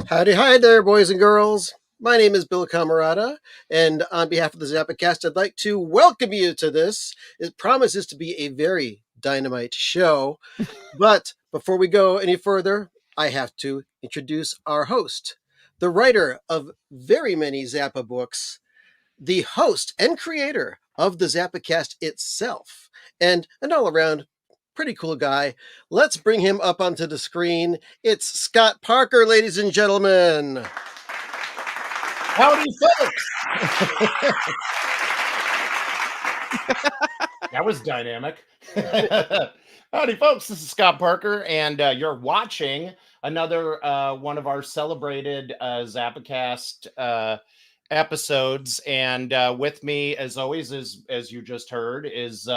Howdy, hi there, boys and girls. My name is Bill Camarata, and on behalf of the ZappaCast, I'd like to welcome you to this. It promises to be a very dynamite show. But before we go any further, I have to introduce our host, the writer of very many Zappa books, the host and creator of the ZappaCast itself, and an all around pretty cool guy. Let's bring him up onto the screen. It's Scott Parker, ladies and gentlemen. Howdy, folks. That was dynamic. Howdy, folks. This is Scott Parker, and you're watching another one of our celebrated ZappaCast episodes. And with me, as always, as you just heard, is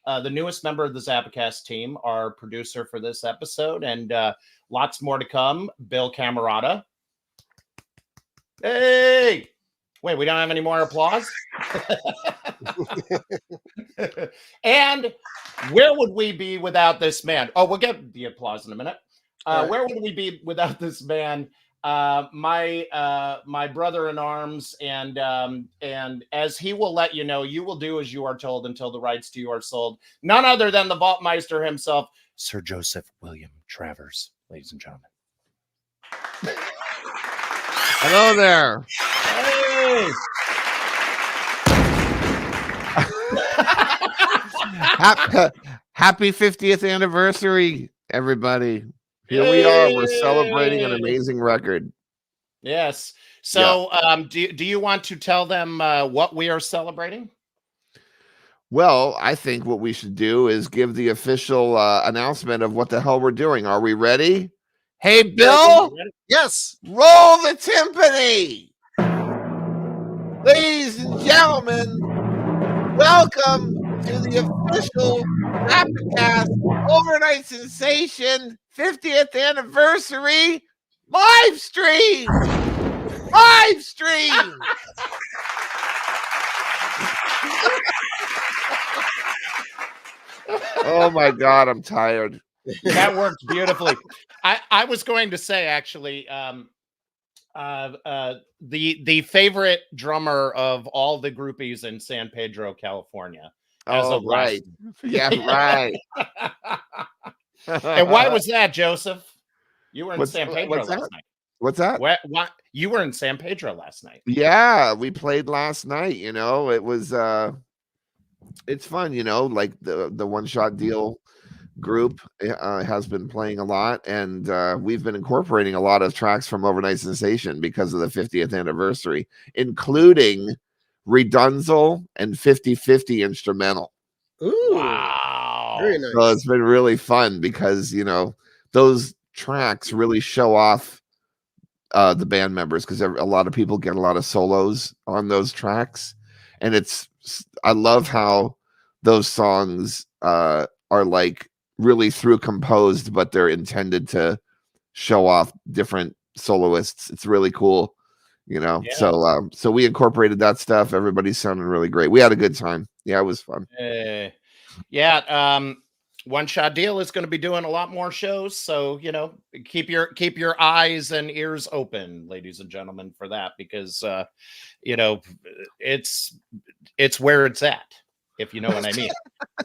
the newest member of the ZappaCast team, our producer for this episode, and lots more to come, Bill Camarata. Hey! Wait, we don't have any more applause? And where would we be without this man? Oh, we'll get the applause in a minute. Where would we be without this man? My brother in arms, and as he will let you know, you will do as you are told until the rights to you are sold. None other than the Vaultmeister himself, Sir Joseph William Travers, ladies and gentlemen. Hello there. Hey! Happy 50th anniversary, everybody. Here we are. We're celebrating an amazing record. Yes. So, do you want to tell them what we are celebrating? Well, I think what we should do is give the official announcement of what the hell we're doing. Are we ready? Hey, Bill? Yes. Roll the timpani. Ladies and gentlemen, welcome to the official ZappaCast Over-Nite Sensation 50th anniversary live stream. Live stream. Oh my God, I'm tired. That worked beautifully. I was going to say, actually, the favorite drummer of all the groupies in San Pedro, California. Oh, right. Yeah, right. And why was that, Joseph? You were in San Pedro last night. What's that? What? You were in San Pedro last night. Yeah, we played last night. You know, it was it's fun. You know, like the One Shot Deal group has been playing a lot, and we've been incorporating a lot of tracks from Over-Nite Sensation because of the 50th anniversary, including Redunzel and 50/50 instrumental. Ooh, wow, very nice. So it's been really fun because, you know, those tracks really show off the band members, because a lot of people get a lot of solos on those tracks, and I love how those songs are like really through composed, but they're intended to show off different soloists. It's really cool, you know. Yeah. So we incorporated that stuff. Everybody's sounding really great. We had a good time. Yeah, it was fun. One Shot Deal is going to be doing a lot more shows, so, you know, keep your eyes and ears open, ladies and gentlemen, for that, because you know, it's where it's at, if you know what I mean.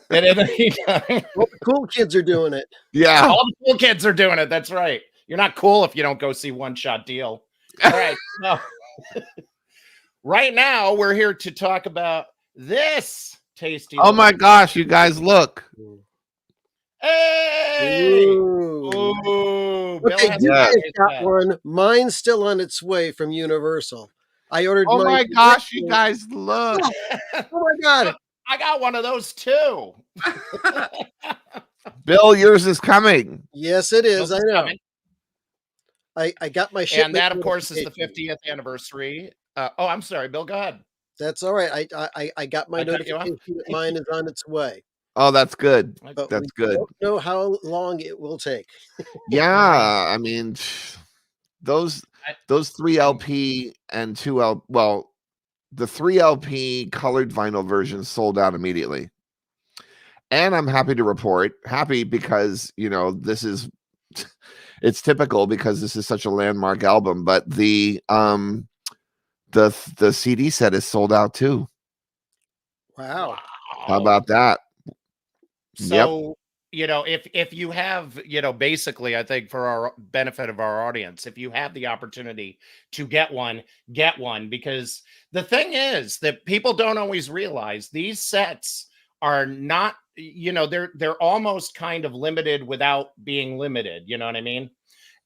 Well, the cool kids are doing it. Yeah, all the cool kids are doing it. That's right. You're not cool if you don't go see One Shot Deal. All right. So, right now we're here to talk about this tasty. Oh my gosh, you guys, look. Hey! Ooh. Okay, you guys got one. Mine's still on its way from Universal. I ordered. Oh my gosh, you guys, look. Oh my God. I got one of those too. Bill, yours is coming. Yes, it is. I know. I got my shipment. And that, of course, is the 50th anniversry. I'm sorry, Bill. Go ahead. That's all right. I got my notification that mine is on its way. Oh, that's good. But that's good. Don't know how long it will take. Yeah, I mean, those 3 LP and 2 L. Well, the 3 LP colored vinyl version sold out immediately. And I'm happy to report, because, you know, this is it's typical because this is such a landmark album, but the CD set is sold out too. Wow. How about that? Yep. So, if you have, basically, I think for our benefit of our audience, if you have the opportunity to get one, because the thing is that people don't always realize these sets are not, they're almost kind of limited without being limited. You know what I mean?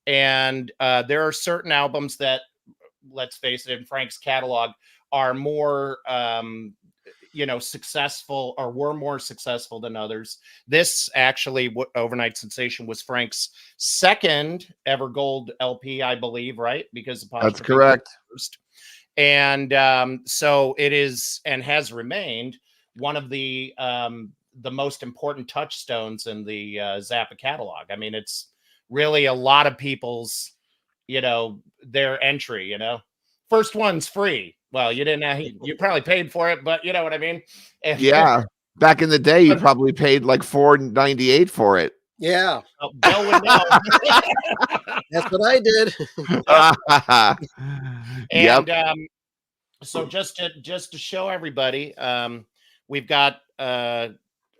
And there are certain albums that, let's face it, in Frank's catalog are more successful, or were more successful than others. This actually, Over-Nite Sensation, was Frank's second ever gold LP, I believe, right? Because That's correct. First. And so it is, and has remained, one of the most important touchstones in the Zappa catalog. I mean, it's really a lot of people's, their entry, first one's free. Well, you didn't have, you probably paid for it, but you know what I mean? And, yeah. Back in the day, you probably paid like $4.98 for it. Yeah. Bill would know. That's what I did. And yep. So just to show everybody, we've got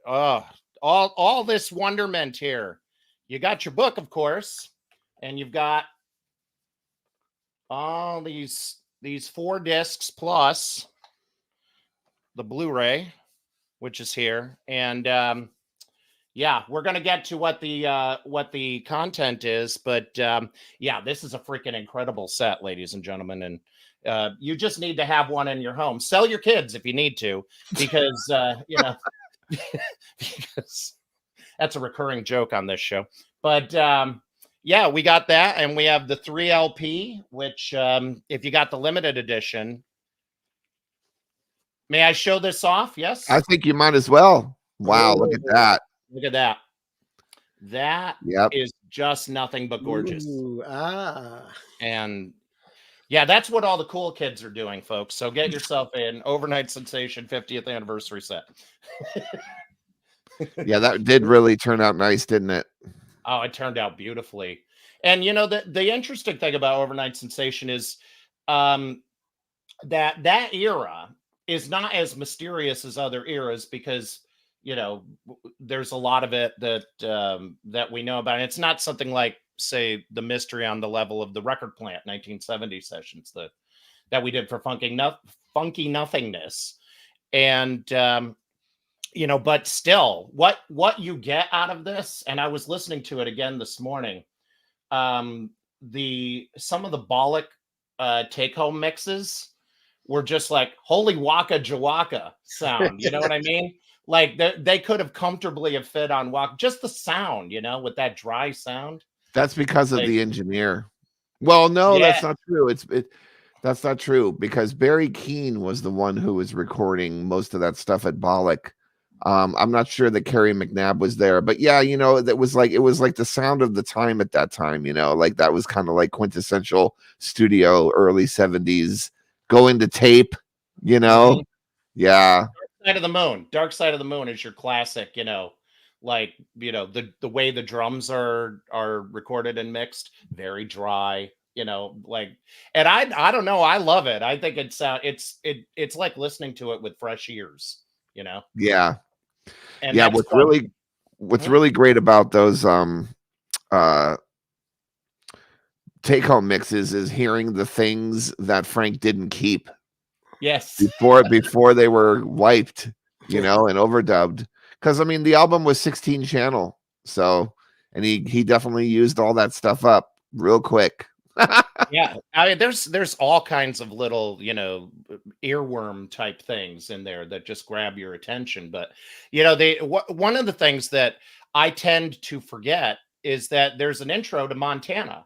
all this wonderment here. You got your book, of course, and you've got all these 4 discs plus the Blu-ray, which is here. And yeah, we're going to get to what the content is, but yeah, this is a freaking incredible set, ladies and gentlemen. And you just need to have one in your home. Sell your kids if you need to, because because that's a recurring joke on this show. But yeah, we got that, and we have the 3 LP, which if you got the limited edition, may I show this off? Yes, I think you might as well. Wow, look at that. Look at that. That is just nothing but gorgeous. Ooh, and yeah, that's what all the cool kids are doing, folks. So get yourself an Over-Nite Sensation 50th anniversary set. Yeah, that did really turn out nice, didn't it? Oh, it turned out beautifully. And the interesting thing about Over-Nite Sensation is that era is not as mysterious as other eras, because there's a lot of it that we know about. And it's not something like, say, the mystery on the level of the Record Plant 1970 sessions that we did for Funky Nothingness. And but still, what you get out of this, and I was listening to it again this morning, some of the Bollock take-home mixes were just like holy waka jawaka sound. You know what I mean? Like they could have comfortably have fit on Waka, just the sound, with that dry sound. That's because of the engineer. Well, no, that's not true. That's not true, because Barry Keane was the one who was recording most of that stuff at Bollock. I'm not sure that Kerry McNabb was there, but yeah, it was like the sound of the time at that time. Like that was kind of like quintessential studio, early 70s, go into tape. Mm-hmm. Yeah. Dark Side of the Moon is your classic. Like the way the drums are recorded and mixed, very dry. Like, and I don't know, I love it. I think it's like listening to it with fresh ears. Yeah. And yeah, what's really great about those take-home mixes is hearing the things that Frank didn't keep. Yes. Before they were wiped, and overdubbed. Because I mean, the album was 16 channel, so, and he definitely used all that stuff up real quick. Yeah, I mean, there's all kinds of little, earworm type things in there that just grab your attention. But one of the things that I tend to forget is that there's an intro to Montana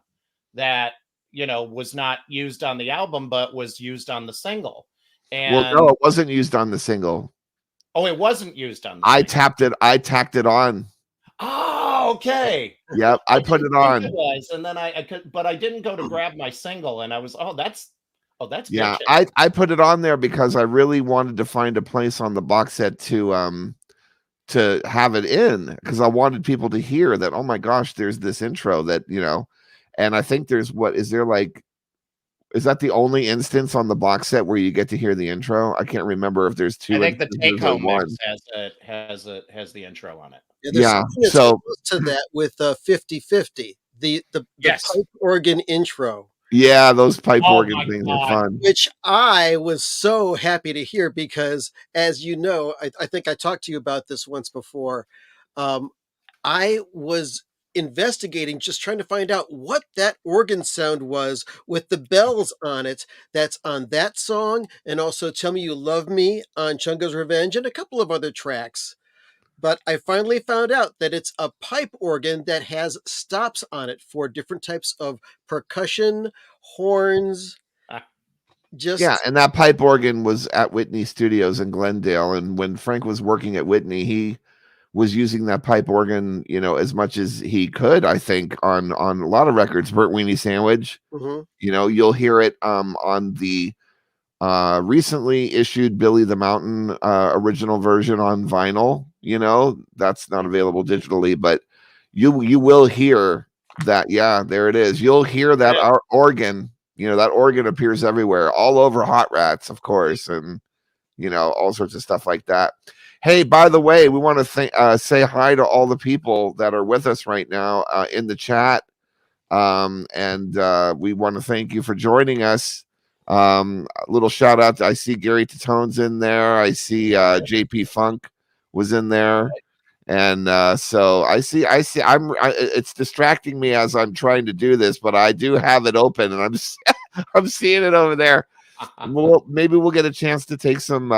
that was not used on the album, but was used on the single. And well, no, it wasn't used on the single. Oh, it wasn't used on the single. I tacked it on. Oh, okay. Yep, I put it on. It was, and then I could, but I didn't go to grab my single, and I was, that's yeah. I put it on there because I really wanted to find a place on the box set to have it in, because I wanted people to hear that. Oh my gosh, there's this intro that And I think there's is there like, is that the only instance on the box set where you get to hear the intro? I can't remember if there's I two think the instances take or home one. mix has the intro on it. Yeah, there's Yeah. something that's So close to that with 50/50, the Yes. pipe organ intro, yeah, those pipe Oh organ my things are god. fun. which I was so happy to hear because, as you know, I think I talked to you about this once before. Um, I was investigating, just trying to find out what that organ sound was with the bells on it. That's on that song, and also "Tell Me You Love Me" on Chunga's Revenge, and a couple of other tracks. But I finally found out that it's a pipe organ that has stops on it for different types of percussion, horns, Ah, Yeah, just and that pipe organ was at Whitney Studios in Glendale. And when Frank was working at Whitney, he was using that pipe organ, as much as he could, I think, on a lot of records. Burt Weenie Sandwich, mhm, you'll hear it on the recently issued Billy the Mountain original version on vinyl. That's not available digitally, but you will hear that. Yeah, there it is. You'll hear that it organ. That organ appears everywhere, all over Hot Rats, of course, and all sorts of stuff like that. Hey, by the way, we want to say hi to all the people that are with us right now in the chat. And we want to thank you for joining us. A little shout out I see Gary Tatone's in there. I see JP Funk was in there. And so it's distracting me as I'm trying to do this, but I do have it open and I'm seeing it over there. Maybe we'll get a chance to take some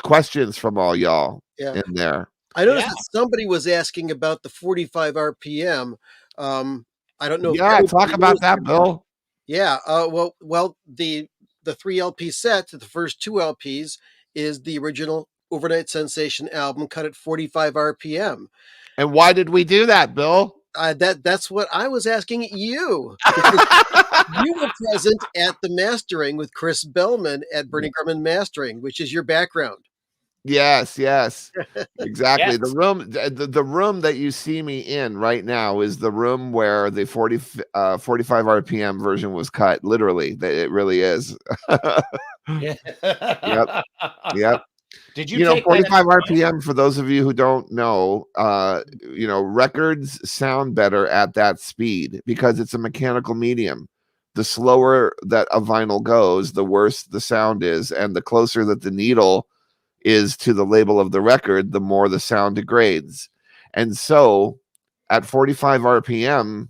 questions from all y'all yeah. in there. I noticed yeah. that somebody was asking about the 45 RPM. I don't know if Yeah, talk everybody knows about that, that. Bill. Yeah, the 3 LP set, the first 2 LPs, is the original Over-Nite Sensation album cut at 45 RPM. And why did we do that, Bill? That's what I was asking you, because you were present at the mastering with Chris Bellman at Bernie Grumman Mastering, which is your background. Yes, exactly. The Yes. room, the room that you see me in right now is the room where the 45 RPM version was cut. Literally, it really is. Yeah. Yep, yep. Did you take that as 45 a gift? RPM, for those of you who don't know, records sound better at that speed because it's a mechanical medium. The slower that a vinyl goes, the worse the sound is, and the closer that the needle is to the label of the record, the more the sound degrades. And so at 45 RPM,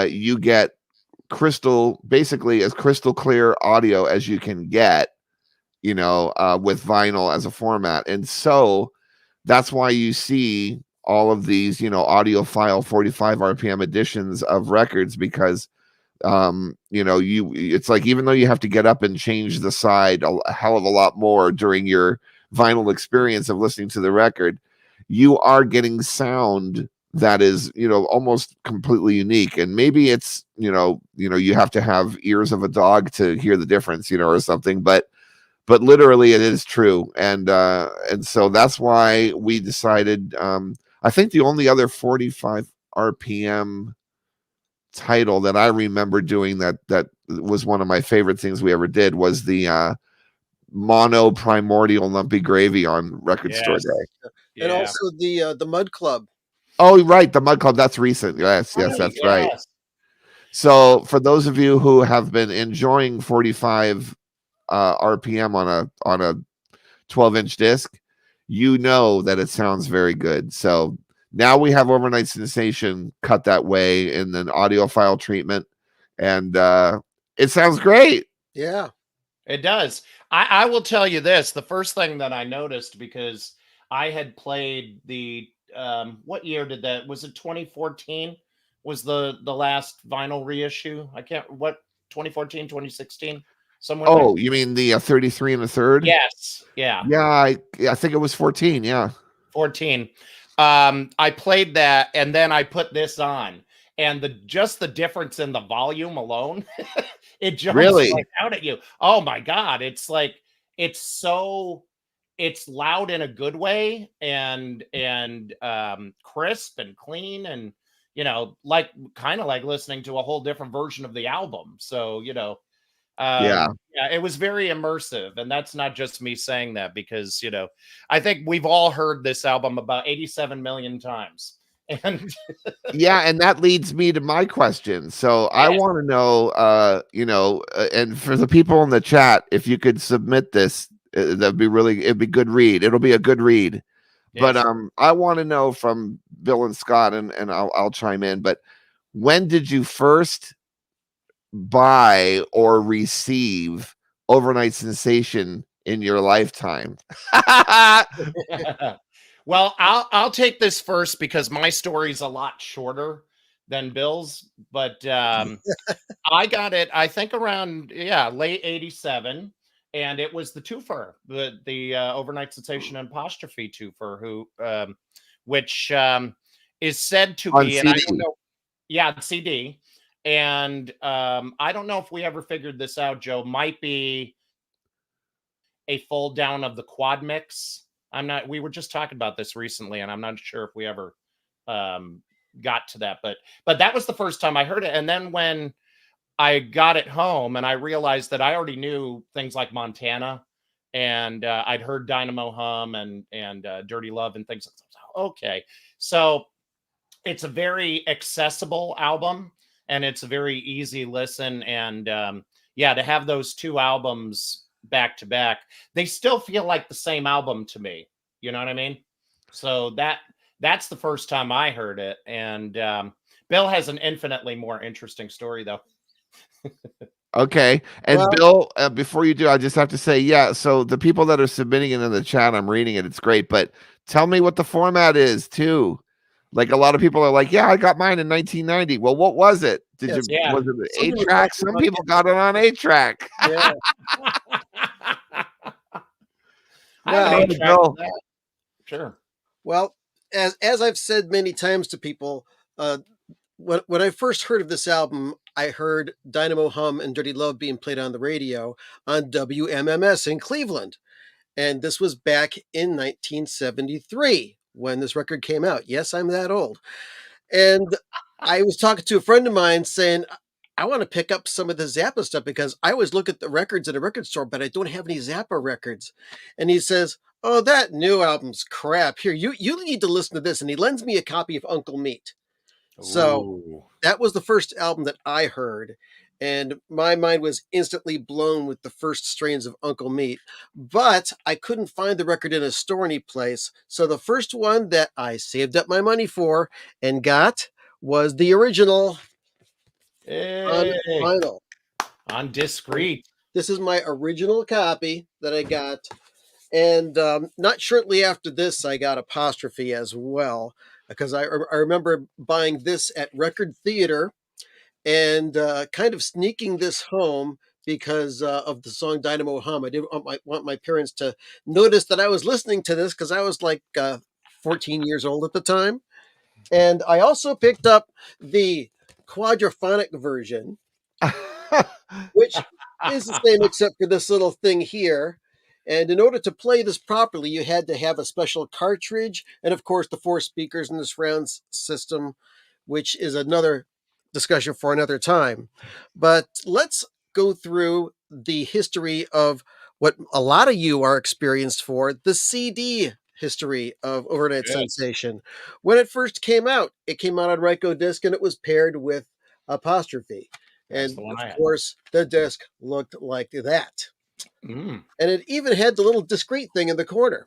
you get basically as crystal clear audio as you can get, with vinyl as a format. And so that's why you see all of these, audiophile 45 RPM editions of records, because it's like, even though you have to get up and change the side a hell of a lot more during your vinyl experience of listening to the record, you are getting sound that is, almost completely unique. And maybe it's, you have to have ears of a dog to hear the difference, or something, but literally it is true. And so that's why we decided, I think the only other 45 RPM title that I remember doing that was one of my favorite things we ever did was the mono primordial lumpy gravy on Record Store Yes. Day. And Yeah. also the Mud Club. Oh, right, the Mud Club, that's recent. Yes, Right. that's right. Yes. So for those of you who have been enjoying 45 RPM on a 12-inch disc, you know that it sounds very good. So now we have Over-Nite Sensation cut that way in an audiophile treatment, and it sounds great. Yeah. It does. I will tell you this. The first thing that I noticed, because I had played the what year did that, was it 2014 was the last vinyl reissue? I can't, what, 2014, 2016, somewhere there. Oh, you mean the 33 and a third? Yes. Yeah. Yeah, I think it was 14. Yeah. 14. I played that and then I put this on, and just the difference in the volume alone, it jumps Really? right out at you. Oh my God. It's so it's loud in a good way, and crisp and clean, and like kind of like listening to a whole different version of the album. So, Yeah. yeah, it was very immersive. And that's not just me saying that because, I think we've all heard this album about 87 million times. And Yeah, and that leads me to my question. So I yes, want to know, and for the people in the chat, if you could submit this, it'd be good read. It'll be a good read. But yes. I want to know from Bill and Scott, and I'll chime in. But when did you first buy or receive Over-Nite Sensation in your lifetime? Well, I'll take this first because my story's a lot shorter than Bill's, but I got it, I think around late 87, and it was the twofer, the Over-Nite Sensation and Apostrophe twofer, which is said to On be, and I CD. don't know, yeah, CD, and I don't know if we ever figured this out, Joe, might be a fold down of the quad mix. We were just talking about this recently, and I'm not sure if we ever got to that, but that was the first time I heard it. And then when I got it home and I realized that I already knew things like Montana, and I'd heard Dynamo Hum and Dirty Love and things like that. Okay. So it's a very accessible album and it's a very easy listen. And to have those two albums back to back, they still feel like the same album to me. You know what I mean? So that's the first time I heard it. And Bill has an infinitely more interesting story, though. Okay. And Well, Bill, before you do, I just have to say, yeah. So the people that are submitting it in the chat, I'm reading it. It's great. But tell me what the format is too. Like a lot of people are like, yeah, I got mine in 1990. Well, what was it? yes, Yeah. Was it an some people 8-track? talking Some about people got it on 8-track. yeah. I have an Well, 8-track Bill. of that. Sure. well, as I've said many times to people, uh, when I first heard of this album, I heard Dynamo Hum and Dirty Love being played on the radio on WMMS in Cleveland. And this was back in 1973 when this record came out. Yes, I'm that old. And I was talking to a friend of mine saying, I want to pick up some of the Zappa stuff because I always look at the records at a record store, but I don't have any Zappa records. And he says, "Oh, that new album's crap. Here, you need to listen to this." And he lends me a copy of Uncle Meat. So Ooh. that was the first album that I heard. And my mind was instantly blown with the first strains of Uncle Meat. But I couldn't find the record in a store any place. So the first one that I saved up my money for and got was the original on Hey, vinyl. on discreet. This is my original copy that I got. And not shortly after this, I got Apostrophe as well. Because I remember buying this at Record Theater and kind of sneaking this home because of the song Dynamo Hum. I didn't want my parents to notice that I was listening to this because I was like 14 years old at the time. And I also picked up the quadrophonic version, which is the same except for this little thing here. And in order to play this properly, you had to have a special cartridge and, of course, the 4 speakers in the surround system, which is another discussion for another time. But let's go through the history of what a lot of you are experienced for, the CD history of Over-Nite Yes, Sensation. When it first came out, it came out on Ryko disc and it was paired with Apostrophe. that's And the one of I had. course, the disc looked like that. Mm. And it even had the little discrete thing in the corner.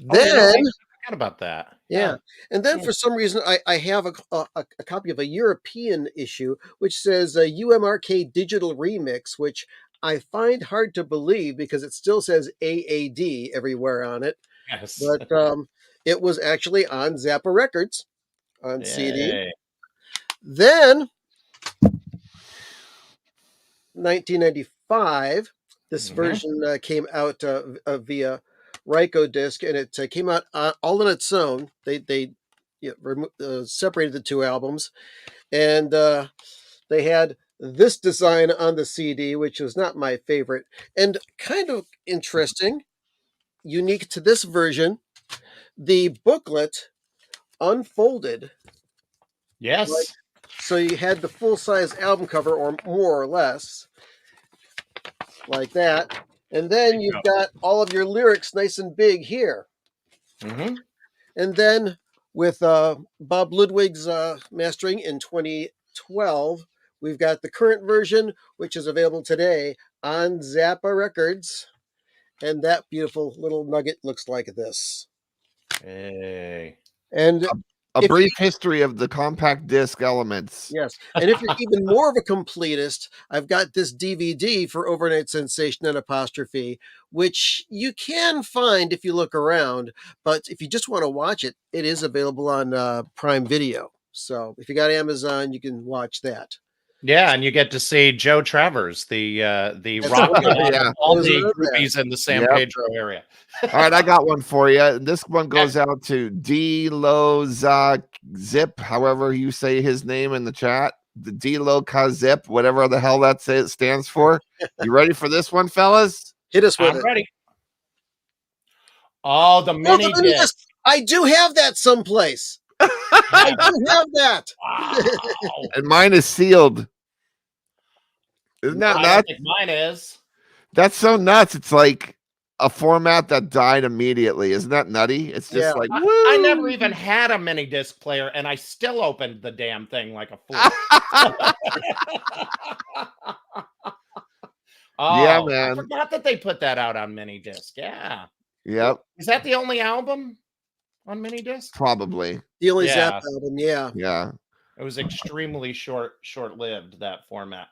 Oh, Then, I forgot about that. yeah. Yeah. And then Yeah. for some reason, I have a copy of a European issue, which says a UMRK digital remix, which I find hard to believe because it still says AAD everywhere on it. Yes. But it was actually on Zappa Records on CD. Yay. Then 1995, this Mhm. version came out via Ryko disc, and it came out all on its own. They separated the two albums, and they had this design on the CD, which was not my favorite, and kind of interesting, unique to this version. The booklet unfolded Yes. So you had the full-size album cover, or more or less, like that. And then There you you've got all of your lyrics nice and big here. Mm-hmm. And then with Bob Ludwig's mastering in 2012, we've got the current version, which is available today on Zappa Records. And that beautiful little nugget looks like this. Hey. And A if you brief history of the compact disc elements. Yes. And if you're even more of a completist, I've got this DVD for Over-Nite Sensation and Apostrophe, which you can find if you look around. But if you just want to watch it, it is available on Prime Video. So if you got Amazon, you can watch that. Yeah, and you get to see Joe Travers, the That's rock right. god Yeah. of all Was the on there. groupies in the San Yep. Pedro area. All right, I got one for you. This one goes out to Zip, however you say his name in the chat. The Kazip, whatever the hell that stands for. You ready for this one, fellas? Hit us with I'm it. ready. Oh, the Oh, mini the mini disc. disc. I do have that someplace. I do have that. Wow. And mine is sealed. Isn't that I nuts? don't think mine is. That's so nuts. It's like a format that died immediately. Isn't that nutty? It's just Yeah. like, I never woo! even had a mini disc player, and I still opened the damn thing like a fool. Yeah, Oh, I man. forgot that they put that out on mini disc. Yeah. Yep, Is that the only album on mini disc? probably. The only Yeah. Zappa album, yeah. Yeah. It was extremely short-lived, that format.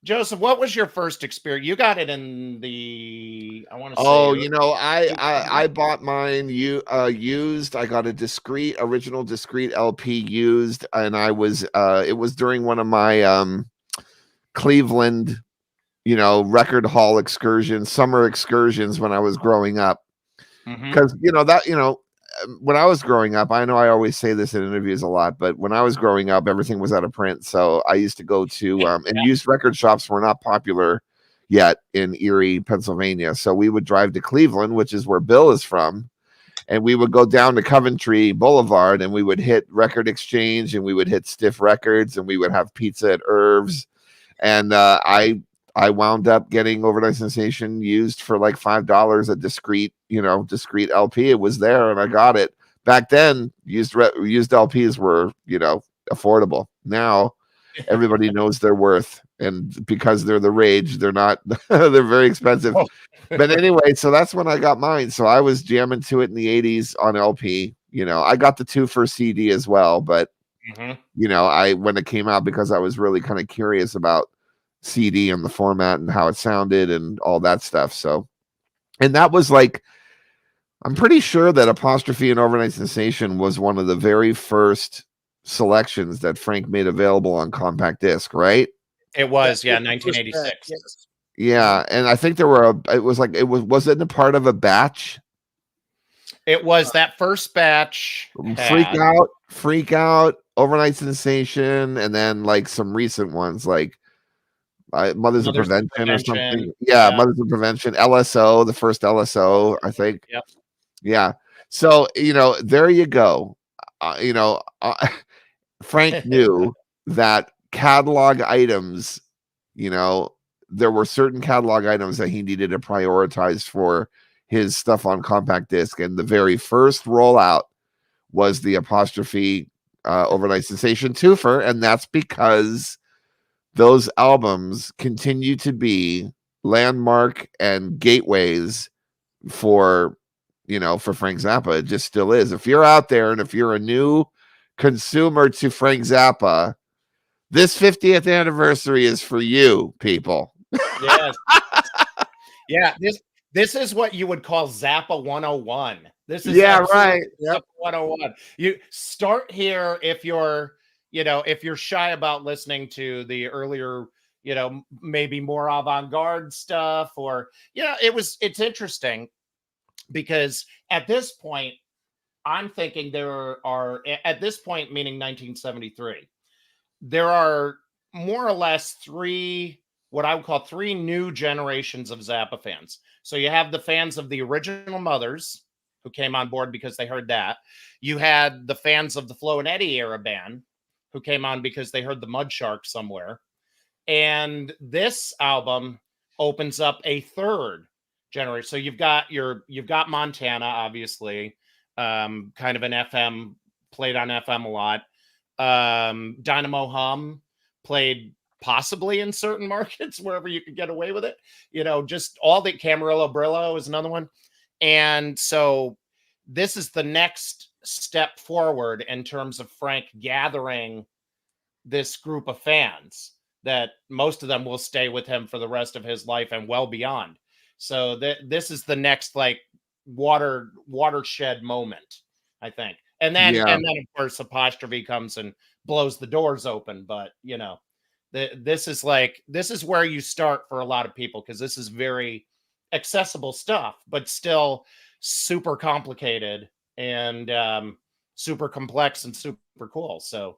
Joseph, what was your first experience? You got it in the, I want to say. Oh, you know, I bought mine used. I got a original discrete LP used, and I was it was during one of my Cleveland, record hall excursions, summer excursions when I was growing up. Mhm. Because when I was growing up, I know I always say this in interviews a lot, but when I was growing up, everything was out of print. So I used to go to and used record shops were not popular yet in Erie, Pennsylvania. So we would drive to Cleveland, which is where Bill is from, and we would go down to Coventry Boulevard, and we would hit Record Exchange, and we would hit Stiff Records, and we would have pizza at Irv's. And I wound up getting Over-Nite Sensation used for like $5, a discrete LP. It was there, and I got it. Back then, used LPs were, affordable. Now, everybody knows their worth, and because they're the rage, they're not. They're very expensive. Oh. But anyway, so that's when I got mine. So I was jamming to it in the '80s on LP. I got the 2 for CD as well, but Mhm. I when it came out, because I was really kind of curious about CD and the format and how it sounded and all that stuff. So, and that was like, I'm pretty sure that Apostrophe and Over-Nite Sensation was one of the very first selections that Frank made available on compact disc, right? It was, yeah, That was the first 1986. batch, yes. Yeah, and I think was it a part of a batch? It was that first batch. Freak Out, Over-Nite Sensation, and then like some recent ones like Mothers of Prevention or something. Yeah, Mothers of Prevention, LSO, the first LSO, I think. Yep. Yeah. So, there you go. Frank knew that catalog items, there were certain catalog items that he needed to prioritize for his stuff on compact disc. And the very first rollout was the Apostrophe Over-Nite Sensation twofer. And that's because those albums continue to be landmark and gateways for Frank Zappa. It just still is. If you're out there and if you're a new consumer to Frank Zappa, this 50th anniversary is for you, people. Yes. Yeah, this is what you would call Zappa 101. This is right. Zappa 101. You start here if you're shy about listening to the earlier, maybe more avant-garde stuff, or it's interesting because at this point, I'm thinking there are, at this point, meaning 1973, there are more or less what I would call 3 new generations of Zappa fans. So you have the fans of the original Mothers who came on board because they heard that. You had the fans of the Flo and Eddie era band, who came on because they heard the Mud Shark somewhere. And this album opens up a third generation. So you've got Montana, obviously, kind of an FM, played on FM a lot. Dynamo Hum played possibly in certain markets wherever you could get away with it. Just all the Camarillo Brillo is another one. And so this is the next step forward in terms of Frank gathering this group of fans that most of them will stay with him for the rest of his life and well beyond. So this is the next like watershed moment, I think. And then of course Apostrophe comes and blows the doors open. But this is where you start for a lot of people, because this is very accessible stuff, but still super complicated and super complex and super cool. So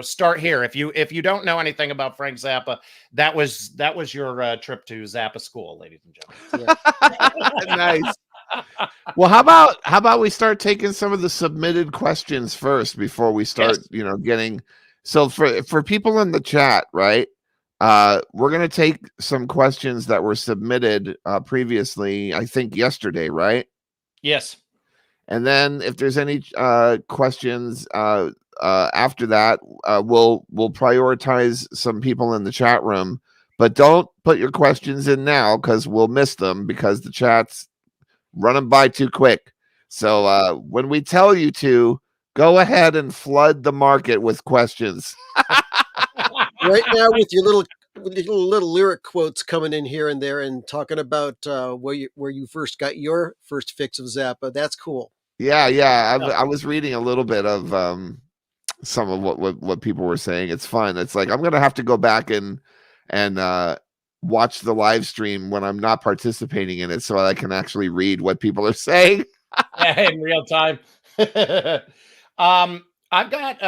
start here. If you don't know anything about Frank Zappa, that was your trip to Zappa school, ladies and gentlemen. Yeah. Nice. Well, how about we start taking some of the submitted questions first before we start, getting. So for people in the chat, right? We're going to take some questions that were submitted previously, I think yesterday, right? Yes. And then if there's any questions after that, we'll prioritize some people in the chat room, but don't put your questions in now because we'll miss them because the chat's running by too quick. So when we tell you to, go ahead and flood the market with questions. Right now, with your little lyric quotes coming in here and there and talking about where you first got your first fix of Zappa. That's cool. Yeah. I was reading a little bit of some of what people were saying. It's fun. It's like I'm gonna have to go back and watch the live stream when I'm not participating in it, so I can actually read what people are saying. In real time. I've got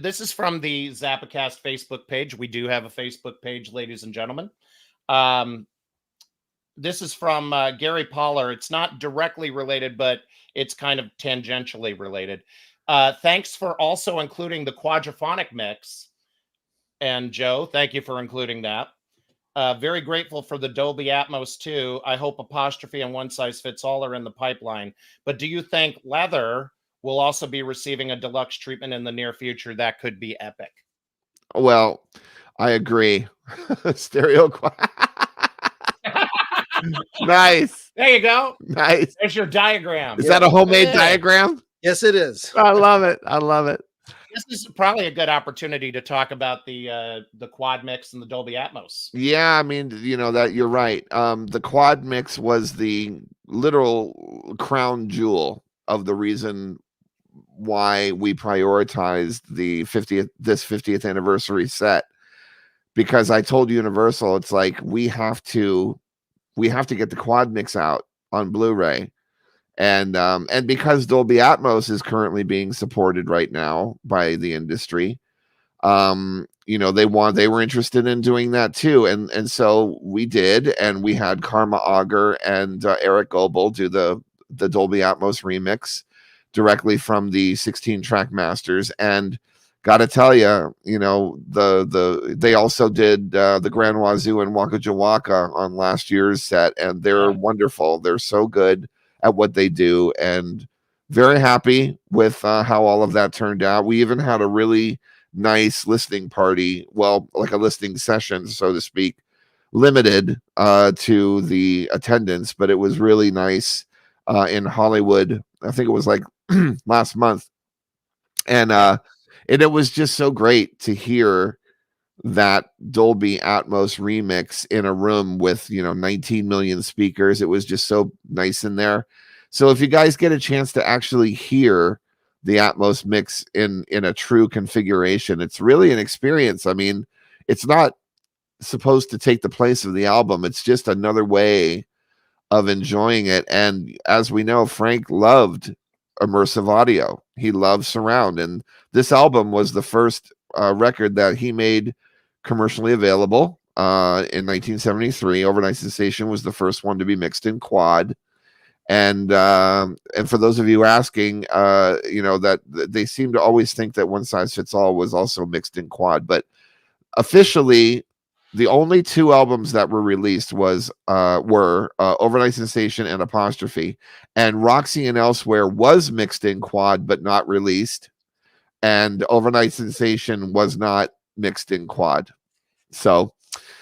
this is from the ZappaCast Facebook page. We do have a Facebook page, ladies and gentlemen. This is from Gary Poller. It's not directly related, but it's kind of tangentially related. Thanks for also including the quadrophonic mix. And Joe, thank you for including that. Very grateful for the Dolby Atmos too. I hope Apostrophe and One Size Fits All are in the pipeline. But do you think Leather will also be receiving a deluxe treatment in the near future? That could be epic. Well, I agree. Stereo. Nice. There you go. Nice. There's your diagram. Is that a homemade diagram? Yes, it is. I love it. This is probably a good opportunity to talk about the quad mix and the Dolby Atmos. Yeah, I mean, that you're right. The quad mix was the literal crown jewel of the reason why we prioritized this 50th anniversary set, because I told Universal, it's like we have to get the quad mix out on Blu-ray. And because Dolby Atmos is currently being supported right now by the industry, they were interested in doing that too, and so we did, and we had Karma Auger and Eric Goebel do the Dolby Atmos remix directly from the 16-track masters. And gotta tell you, they also did the Grand Wazoo and Waka Jawaka on last year's set, and they're wonderful. They're so good at what they do, and very happy with how all of that turned out. We even had a really nice listening party, well, like a listening session, so to speak, limited to the attendance, but it was really nice in Hollywood. I think it was like last month, and it was just so great to hear that Dolby Atmos remix in a room with 19 million speakers. It was just so nice in there. So if you guys get a chance to actually hear the Atmos mix in a true configuration, it's really an experience. I mean, it's not supposed to take the place of the album. It's just another way of enjoying it. And as we know, Frank loved immersive audio. He loved surround, and this album was the first record that he made commercially available in 1973. Over-Nite Sensation was the first one to be mixed in quad, And for those of you asking, that they seem to always think that One Size Fits All was also mixed in quad, but officially the only 2 albums that were released were Over-Nite Sensation and Apostrophe, and Roxy and Elsewhere was mixed in quad but not released, and Over-Nite Sensation was not mixed in quad. So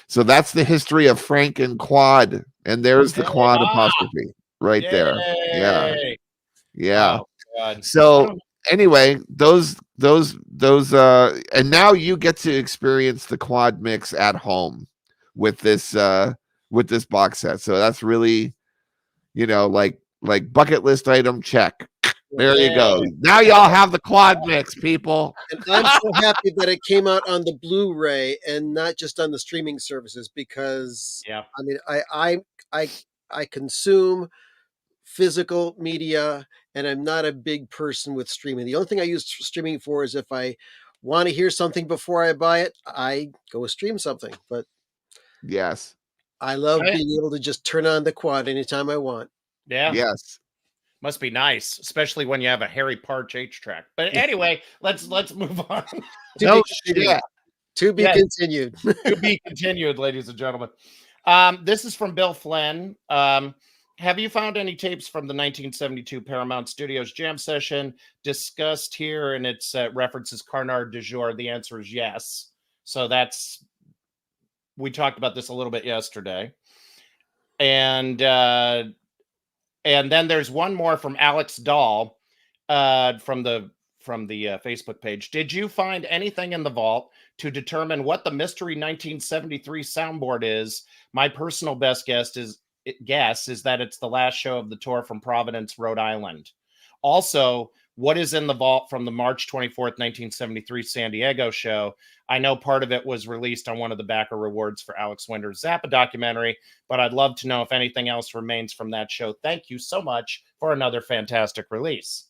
that's the history of Frank and quad, and there's the quad apostrophe right there. Yeah. Oh, God. So anyway, those and now you get to experience the quad mix at home with this box set. So that's really, like bucket list item check. There you go. Now y'all have the quad mix, people. And I'm so happy that it came out on the Blu-ray and not just on the streaming services, because I mean, I consume physical media, and I'm not a big person with streaming. The only thing I use streaming for is if I want to hear something before I buy it, I go stream something. But yes, I love being able to just turn on the quad anytime I want. Yeah. Yes. Must be nice, especially when you have a Harry Parch H track. But anyway, let's move on. To be continued. To be continued, ladies and gentlemen. This is from Bill Flynn. Have you found any tapes from the 1972 Paramount Studios jam session discussed here? And it's references Carnard du Jour. The answer is yes. So we talked about this a little bit yesterday. And then there's one more from Alex Dahl from the Facebook page. Did you find anything in the vault to determine what the mystery 1973 soundboard is? My personal best guess is that it's the last show of the tour from Providence, Rhode Island. Also, what is in the vault from the March 24th, 1973 San Diego show? I know part of it was released on one of the backer rewards for Alex Winter's Zappa documentary, but I'd love to know if anything else remains from that show. Thank you so much for another fantastic release.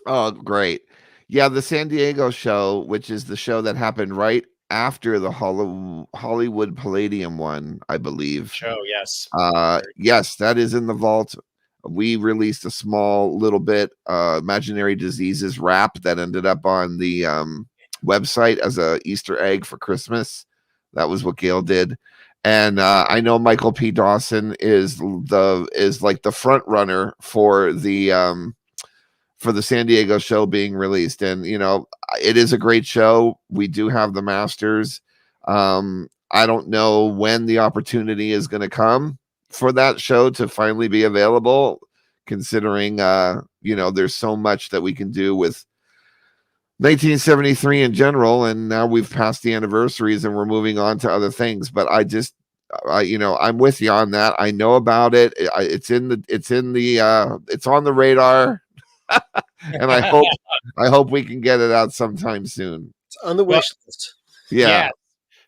Oh, great. Yeah, the San Diego show, which is the show that happened right after the Hollywood Palladium one, I believe. Show, yes. Yes, that is in the vault. We released a small little bit Imaginary Diseases rap that ended up on the website as a Easter egg for Christmas. That was what Gail did. And I know Michael P. Dawson is like the front runner for the San Diego show being released. And it is a great show. We do have the masters. I don't know when the opportunity is going to come for that show to finally be available, considering there's so much that we can do with 1973 in general, and now we've passed the anniversaries and we're moving on to other things. But I'm with you on that. I know about it. It's on the radar. And I hope we can get it out sometime soon. It's on the wish list. Yeah.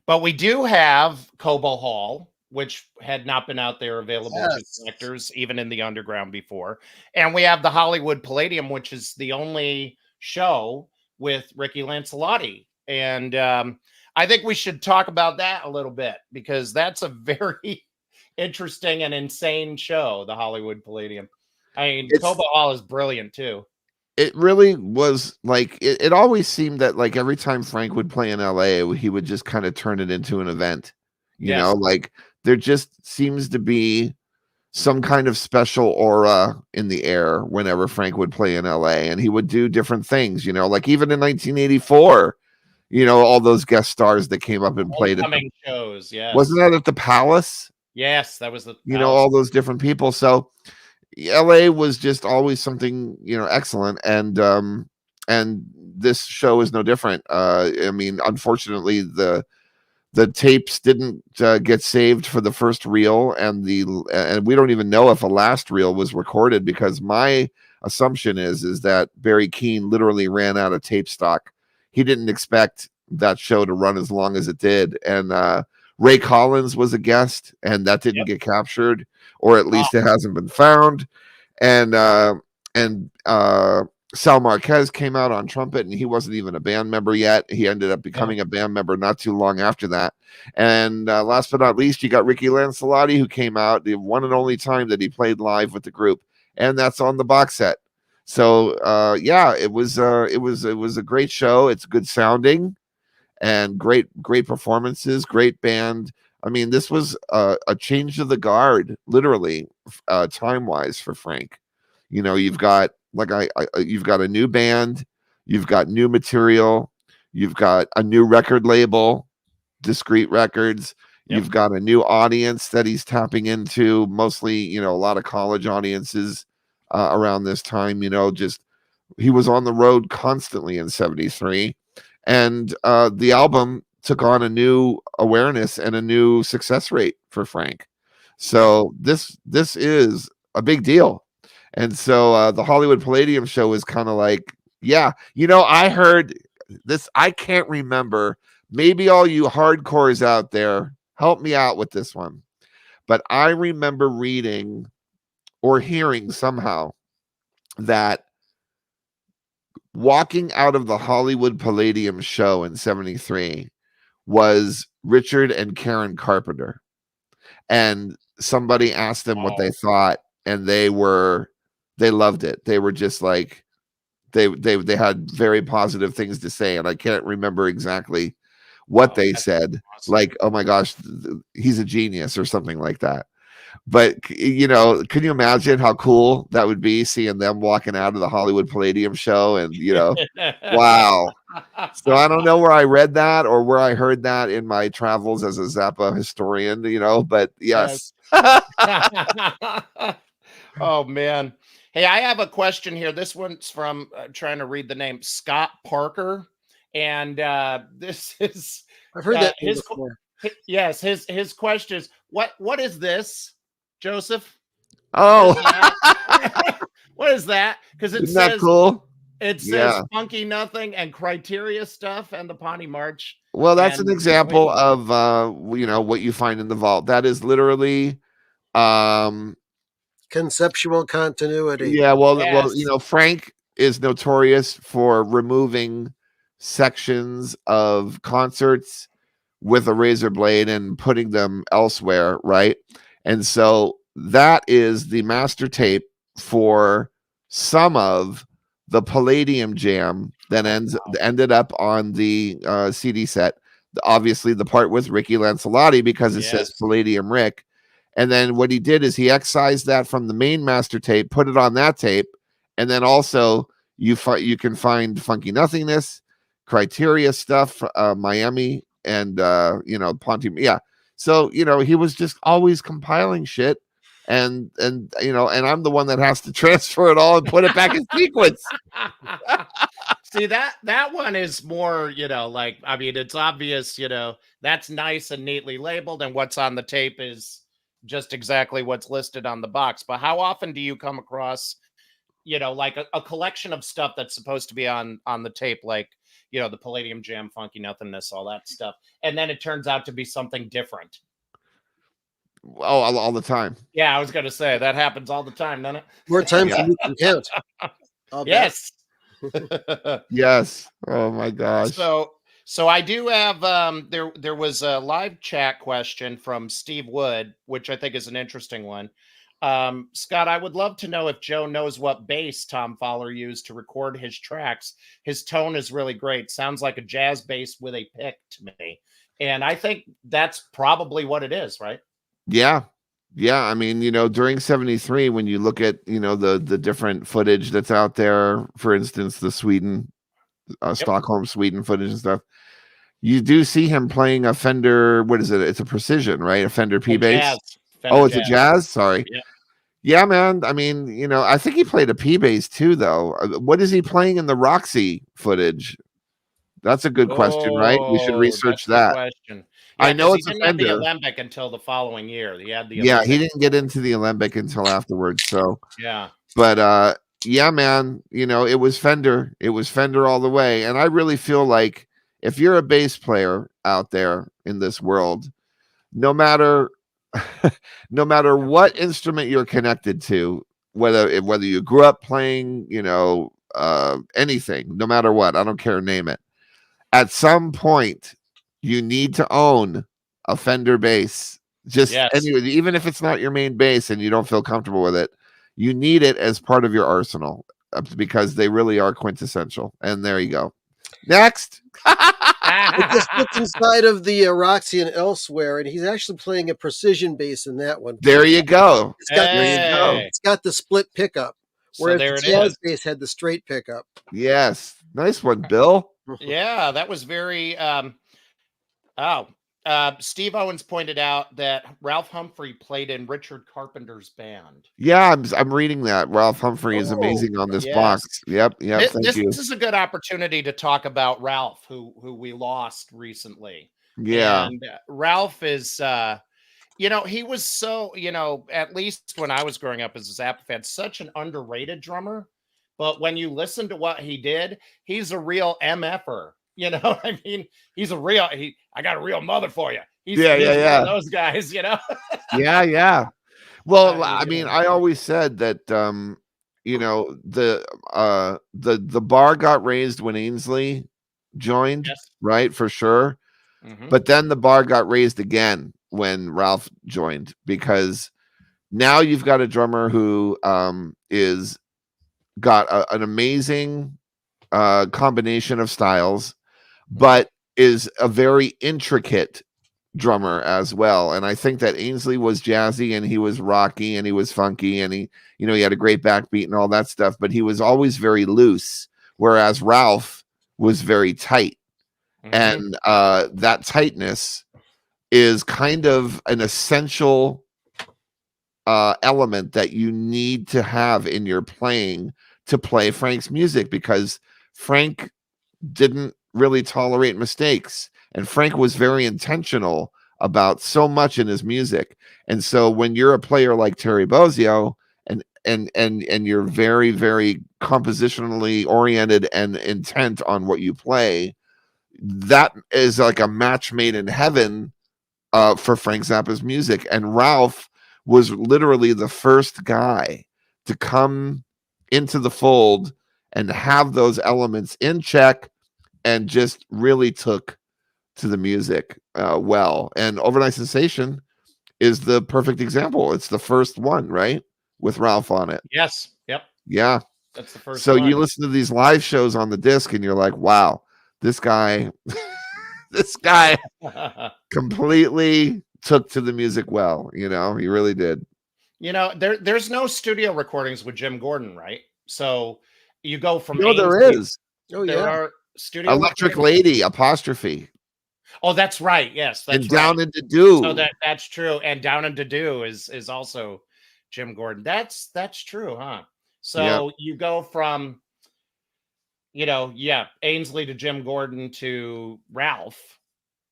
But we do have Cobo Hall, which had not been out there available to collectors, even in the underground before. And we have the Hollywood Palladium, which is the only show with Ricky Lancelotti. And I think we should talk about that a little bit, because that's a very interesting and insane show, the Hollywood Palladium. I mean, Cobo Hall is brilliant too. It really was like, it always seemed that like every time Frank would play in LA, he would just kind of turn it into an event. You know, like there just seems to be some kind of special aura in the air whenever Frank would play in LA, and he would do different things, like even in 1984, all those guest stars that came up and played at shows. Yeah. Wasn't that at the Palace? Yes, that was the Palace. All those different people. So LA was just always something, excellent. And this show is no different. I mean, unfortunately, the tapes didn't get saved for the first reel, and we don't even know if a last reel was recorded, because my assumption is that Barry Keane literally ran out of tape stock. He didn't expect that show to run as long as it did. And Ray Collins was a guest, and that didn't get captured, or at least it hasn't been found. And Sal Marquez came out on trumpet, and he wasn't even a band member yet. He ended up becoming a band member not too long after that. And last but not least, you got Ricky Lancelotti, who came out the one and only time that he played live with the group. and that's on the box set. So yeah, it was a great show. It's good sounding and great performances, great band. I mean, this was a change of the guard, literally, time wise for Frank. You know, you've got you've got a new band, you've got new material, you've got a new record label, Discreet Records. Yep. You've got a new audience that he's tapping into, mostly, you know, a lot of college audiences around this time. You know, just he was on the road constantly in '73, and the album took on a new awareness and a new success rate for Frank. So this is a big deal. And so the Hollywood Palladium show is kind of like, yeah, you know, I heard this. I can't remember. Maybe all you hardcores out there, help me out with this one. But I remember reading or hearing somehow that walking out of the Hollywood Palladium show in '73 was Richard and Karen Carpenter. And somebody asked them what they thought, and they loved it. They were just like, they had very positive things to say, and I can't remember exactly what they said. Awesome. Like, oh my gosh, he's a genius or something like that. But, you know, can you imagine how cool that would be, seeing them walking out of the Hollywood Palladium show? And, you know, wow. So I don't know where I read that or where I heard that in my travels as a Zappa historian, you know, but yes. Oh, man. Hey, I have a question here. This one's from trying to read the name, Scott Parker. And this is, I've heard that before. Yes, his question is, what is this, Joseph? Oh, what is that? Because it Isn't says that cool? It says Funky Nothing and Criteria stuff and the Pawnee March. Well, that's an example of you know, what you find in the vault. That is literally conceptual continuity. Yeah, well, you know, Frank is notorious for removing sections of concerts with a razor blade and putting them elsewhere, right? And so that is the master tape for some of the Palladium Jam that ended up on the CD set. Obviously, the part with Ricky Lancelotti, because it says Palladium Rick. And then what he did is he excised that from the main master tape, put it on that tape, and then also you can find Funky Nothingness, Criteria stuff, Miami, and you know, Ponte. Yeah. So, you know, he was just always compiling shit, and you know, and I'm the one that has to transfer it all and put it back in sequence. See, that one is more, you know, like, I mean, it's obvious, you know, that's nice and neatly labeled, and what's on the tape is just exactly what's listed on the box. But how often do you come across, you know, like a collection of stuff that's supposed to be on the tape, like, you know, the Palladium Jam, Funky Nothingness, all that stuff, and then it turns out to be something different? Oh, all the time. Yeah, I was going to say that happens all the time, doesn't it? More times than you can count. Yes. Yes. Oh my gosh. So I do have there was a live chat question from Steve Wood, which I think is an interesting one. Scott, I would love to know if Joe knows what bass Tom Fowler used to record his tracks. His tone is really great. Sounds like a jazz bass with a pick to me. And I think that's probably what it is, right? Yeah. Yeah. I mean, you know, during '73, when you look at, you know, the different footage that's out there, for instance, the Sweden, Stockholm, Sweden footage and stuff, you do see him playing a Fender. What is it? It's a Precision, right? A Fender P bass. Oh, it's a Jazz. Sorry. Yeah. Yeah, man. I mean, you know, I think he played a P bass too, though. What is he playing in the Roxy footage? That's a good question, right? We should research that. Question. Yeah, I know it's he a didn't Fender. Have the Alembic until the following year. He had the Alembic. He didn't get into the Alembic until afterwards. So yeah, but yeah, man. You know, it was Fender. It was Fender all the way. And I really feel like if you're a bass player out there in this world, no matter what instrument you're connected to, whether you grew up playing, you know, anything, no matter what, I don't care, name it. At some point, you need to own a Fender bass. Just anyway, even if it's not your main bass and you don't feel comfortable with it, you need it as part of your arsenal because they really are quintessential. And there you go. Next. It just looked inside of the Roxy and Elsewhere, and he's actually playing a precision bass in that one. There you go. It's got There you go. Hey. it's got the split pickup, So whereas there the it jazz is. bass had the straight pickup. Yes. Nice one, Bill. Yeah, that was very Steve Owens pointed out that Ralph Humphrey played in Richard Carpenter's band. Yeah, I'm reading that. Ralph Humphrey is Oh, amazing on this yes. box. Yep. Thank This you. is a good opportunity to talk about Ralph, who we lost recently. Yeah. And Ralph is he was so, at least when I was growing up as a Zappa fan, such an underrated drummer. But when you listen to what he did, he's a real MFer. I mean, he's I got a real mother for you. He's one of those guys, Yeah. Well, I mean, I always said that the bar got raised when Ainsley joined, Yes. right? For sure. Mm-hmm. But then the bar got raised again when Ralph joined, because now you've got a drummer who is got an amazing combination of styles, but is a very intricate drummer as well. And I think that Ainsley was jazzy and he was rocky and he was funky and he had a great backbeat and all that stuff, but he was always very loose, whereas Ralph was very tight. And that tightness is kind of an essential element that you need to have in your playing to play Frank's music, because Frank didn't really tolerate mistakes, and Frank was very intentional about so much in his music. And so when you're a player like Terry Bozzio and you're very, very compositionally oriented and intent on what you play, that is like a match made in heaven for Frank Zappa's music. And Ralph was literally the first guy to come into the fold and have those elements in check, and just really took to the music well. And Over-Nite Sensation is the perfect example. It's the first one, right? With Ralph on it. Yes. Yep. Yeah. That's the first So one. you listen to these live shows on the disc and you're like, wow, this guy completely took to the music well. He really did. There's no studio recordings with Jim Gordon, right? So you go from there is. Oh, there yeah. are studio Electric recordings? Lady apostrophe. Oh, that's right. Yes, that's and right. Down into Do. So that's true. And Down into Do is also Jim Gordon. That's true, huh? So you go from Ainsley to Jim Gordon to Ralph,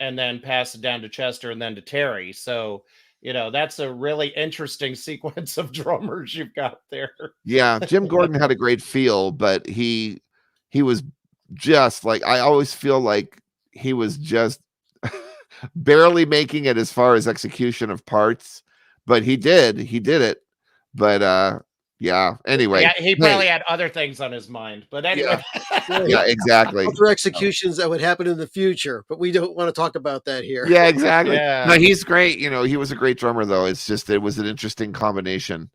and then pass it down to Chester and then to Terry. So that's a really interesting sequence of drummers you've got there. Yeah, Jim Gordon had a great feel, but he was just like, I always feel like he was just barely making it as far as execution of parts, but he did it. But yeah, anyway. Yeah, he probably had other things on his mind, but anyway. Yeah, exactly. Other executions that would happen in the future, but we don't want to talk about that here. Yeah, exactly. Yeah. No, he's great. He was a great drummer, though. It's just, it was an interesting combination,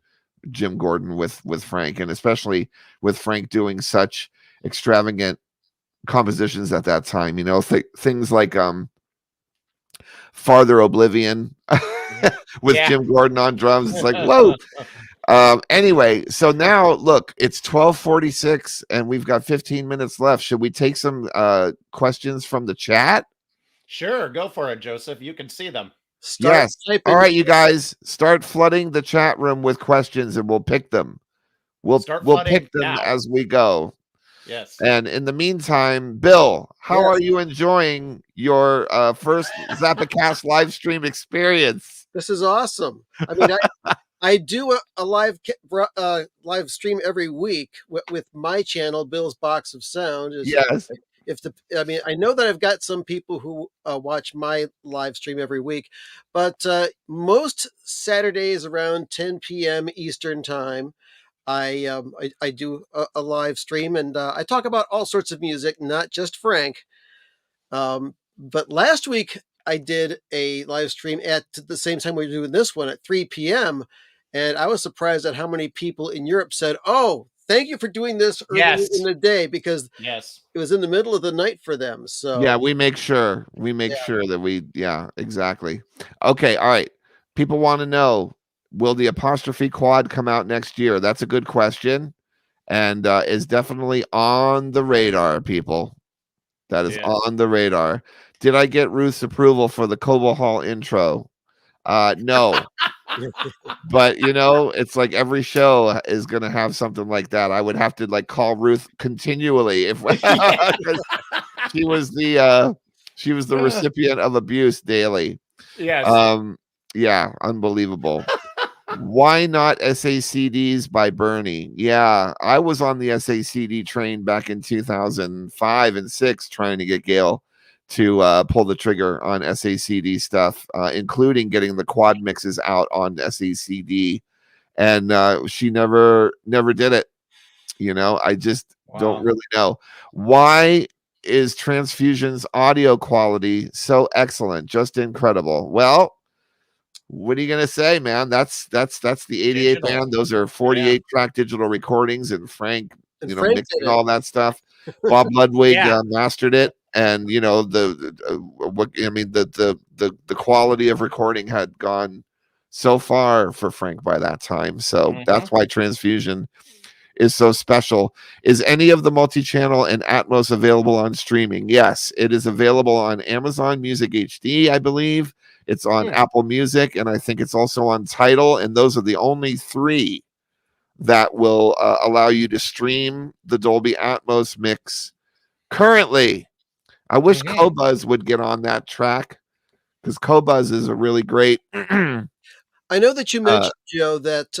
Jim Gordon with Frank, and especially with Frank doing such extravagant compositions at that time. Things like Farther Oblivion with Jim Gordon on drums. It's like, whoa. Anyway, so now look, it's 12:46 and we've got 15 minutes left. Should we take some questions from the chat? Sure, go for it, Joseph. You can see them. Yes. All right, you guys, start flooding the chat room with questions and we'll pick them. We'll pick them now as we go. Yes. And in the meantime, Bill, how are you enjoying your first ZappaCast live stream experience? This is awesome. I mean, I do a live stream every week with my channel, Bill's Box of Sound. Yes. I know that I've got some people who watch my live stream every week, but most Saturdays around 10 p.m. Eastern time, I do a live stream, and I talk about all sorts of music, not just Frank. But last week I did a live stream at the same time we were doing this one at 3 p.m. And I was surprised at how many people in Europe said, "Oh, thank you for doing this early in Yes. the day," because Yes. it was in the middle of the night for them. Yeah, So we make sure that yeah, exactly. Okay, all right. People want to know, will the apostrophe quad come out next year? That's a good question, and is definitely on the radar, people. That is Yeah. on the radar. Did I get Ruth's approval for the Cobo Hall intro? No. But it's like every show is gonna have something like that. I would have to like call Ruth continually if Yeah. 'cause she was the recipient of abuse daily. Yes. Um, yeah, unbelievable. Why not SACDs by Bernie? Yeah, I was on the SACD train back in 2005 and 6 trying to get Gail to pull the trigger on SACD stuff, including getting the quad mixes out on SACD, and she never did it. I just don't Wow. really know. Why is Transfusion's audio quality so excellent? Just incredible. Well, what are you gonna say, man? That's the 88 Digital. band. Those are Yeah. 48 track digital recordings, and Frank, and Frank mixed did and it. all that stuff. Bob Ludwig Yeah. mastered it, and what I mean, the quality of recording had gone so far for Frank by that time. So that's why Transfusion is so special. Is any of the multi-channel and Atmos available on streaming? Yes, it is available on Amazon Music HD, I believe. It's on Apple Music, and I think it's also on Tidal, and those are the only three that will allow you to stream the Dolby Atmos mix currently. I wish Qobuz would get on that track, because Qobuz is a really great I know that you uh, mentioned, Joe, that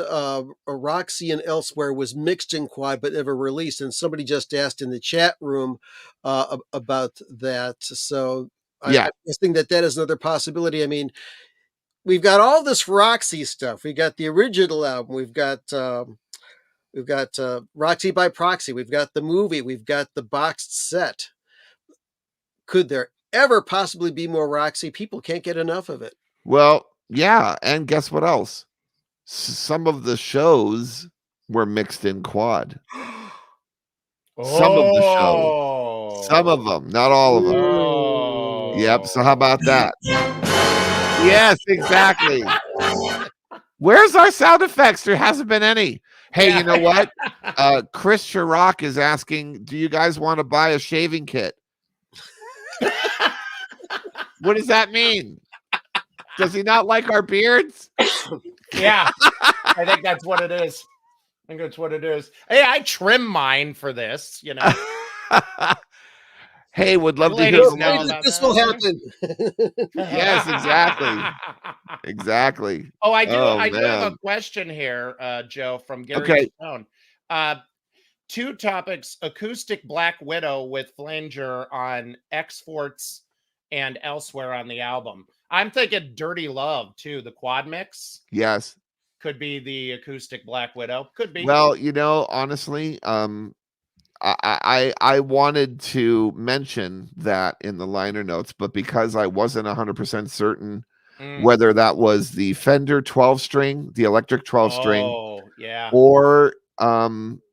Roxy and Elsewhere was mixed in quad but never released, and somebody just asked in the chat room about that. So yeah. I'm guessing that is another possibility. I mean, we've got all this Roxy stuff. We got the original album. We've got Roxy by Proxy. We've got the movie. We've got the boxed set. Could there ever possibly be more Roxy? People can't get enough of it. Well, yeah, and guess what else? Some of the shows were mixed in quad. Some of the shows. Some of Oh. them, not all of them. Yep, so how Oh. about that? Yes, exactly. Where's our sound effects? There hasn't been any. Hey, you Yeah. know what? Chris Chirac is asking, do you guys want to buy a shaving kit? What does that mean? Does he not like our beards? Yeah. I think that's what it is. I think that's what it is. Hey, I trim mine for this, Hey, would love to hear Ladies the know Wait, latest. about this will that. happen. Yes, exactly. Exactly. Oh, I Oh do have a man. question here, Joe, from Gary Okay. Stone. Two topics: acoustic Black Widow with flanger on Exports and Elsewhere on the album. I'm thinking Dirty Love too. The quad mix Yes. could be the acoustic Black Widow. Could be. Well, honestly, I wanted to mention that in the liner notes, but because I wasn't 100% certain whether that was the Fender 12 string, the electric 12 string, Oh, yeah. or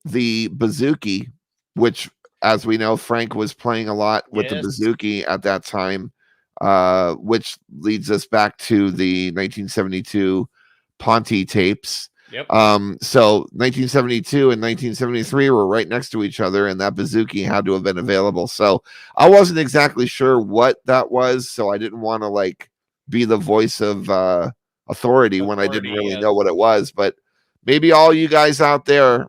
the Bazooki, which, as we know, Frank was playing a lot with the Yes. Bazooki at that time, which leads us back to the 1972 Ponte tapes. Yep. So 1972 and 1973 were right next to each other, and that Bazooki had to have been available. So I wasn't exactly sure what that was, so I didn't want to like be the voice of authority when I didn't really know what it was. But maybe all you guys out there,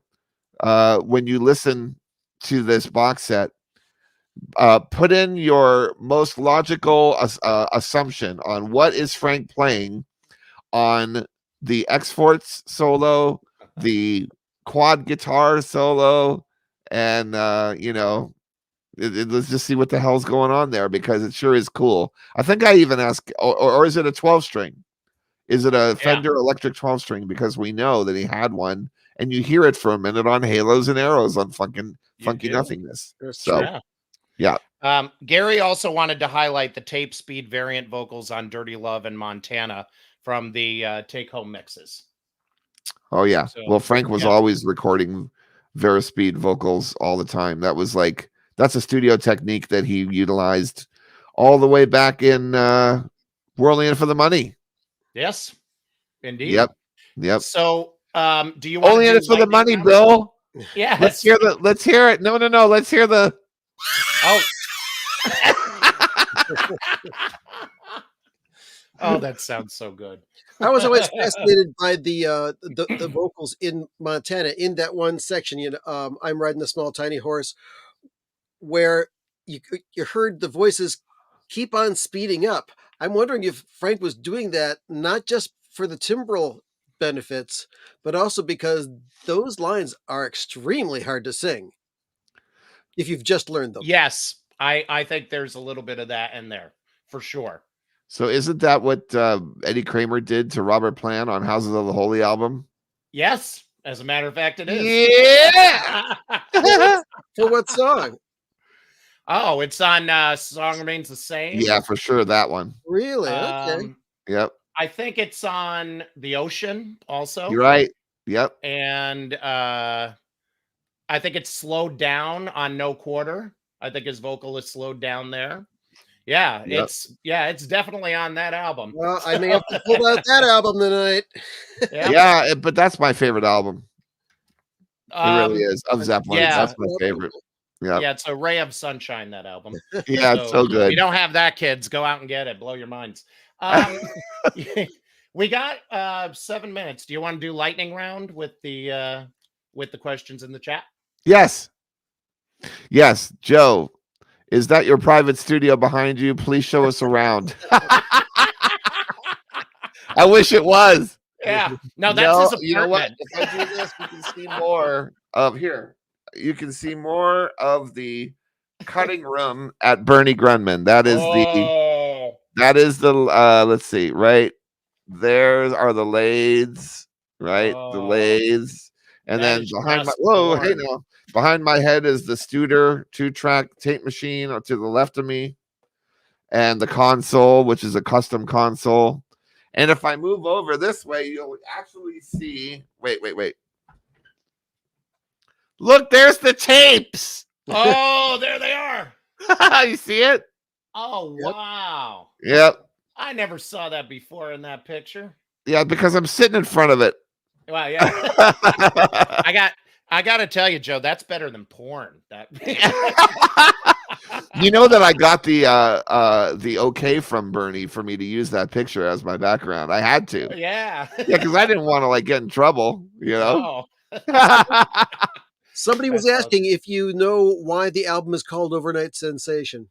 when you listen to this box set, put in your most logical assumption on what is Frank playing on the Exports solo, the quad guitar solo, and let's just see what the hell's going on there, because it sure is cool. I think I even asked, or is it a 12 string? Is it a Fender electric 12 string? Because we know that he had one, and you hear it for a minute on Halos and Arrows on Funky Nothingness. That's So true. yeah. Gary also wanted to highlight the tape speed variant vocals on Dirty Love and Montana from the take home mixes. Oh yeah. So, Well, Frank was yeah. always recording Verispeed vocals all the time. That's a studio technique that he utilized all the way back in Whirling In for the Money. Yes, indeed. Yep. So, do you want Only to in do it for the lightning money, round? Bill. Yes. Let's hear it. No. Let's hear the Oh. Oh, that sounds so good. I was always fascinated by the vocals in Montana in that one section. I'm riding the small tiny horse, where you heard the voices keep on speeding up. I'm wondering if Frank was doing that not just for the timbral benefits, but also because those lines are extremely hard to sing if you've just learned them. Yes, I think there's a little bit of that in there for sure. So isn't that what Eddie Kramer did to Robert Plant on Houses of the Holy album? Yes, as a matter of fact, it is. Yeah. For what song? Oh, it's on Song Remains the Same. Yeah, for sure. That one. Really? Okay. Yep. I think it's on The Ocean also. You're right. Yep. And I think it's slowed down on No Quarter. I think his vocal is slowed down there. Yeah, Yep. it's definitely on that album. Well, I may have to pull out that album tonight. Yep. Yeah, but that's my favorite album. It really is. Of Zeppelin. Yeah. That's my favorite. Yep. Yeah, it's a ray of sunshine, that album. Yeah, it's so If good. you don't have that, kids, go out and get it. Blow your minds. We got 7 minutes. Do you want to do lightning round with the questions in the chat? Yes. Yes, Joe. Is that your private studio behind you? Please show us around. I wish it was. Yeah. No, that's his apartment. You know what? If I do this, we can see more of here. You can see more of the cutting room at Bernie Grunman. That is the let's see, right there are the lathes, right? The lathes, and then behind behind my head is the Studer 2-track tape machine to the left of me, and the console, which is a custom console. And if I move over this way, you'll actually see. Wait. Look, there's the tapes. Oh, there they are. You see it? Oh, wow. Yep. I never saw that before in that picture. Yeah, because I'm sitting in front of it. Wow, yeah. I got to tell you, Joe, that's better than porn. That You know that I got the okay from Bernie for me to use that picture as my background. I had to. Yeah. Yeah, because I didn't want to get in trouble, you know. Somebody was asking if you know why the album is called Over-Nite Sensation.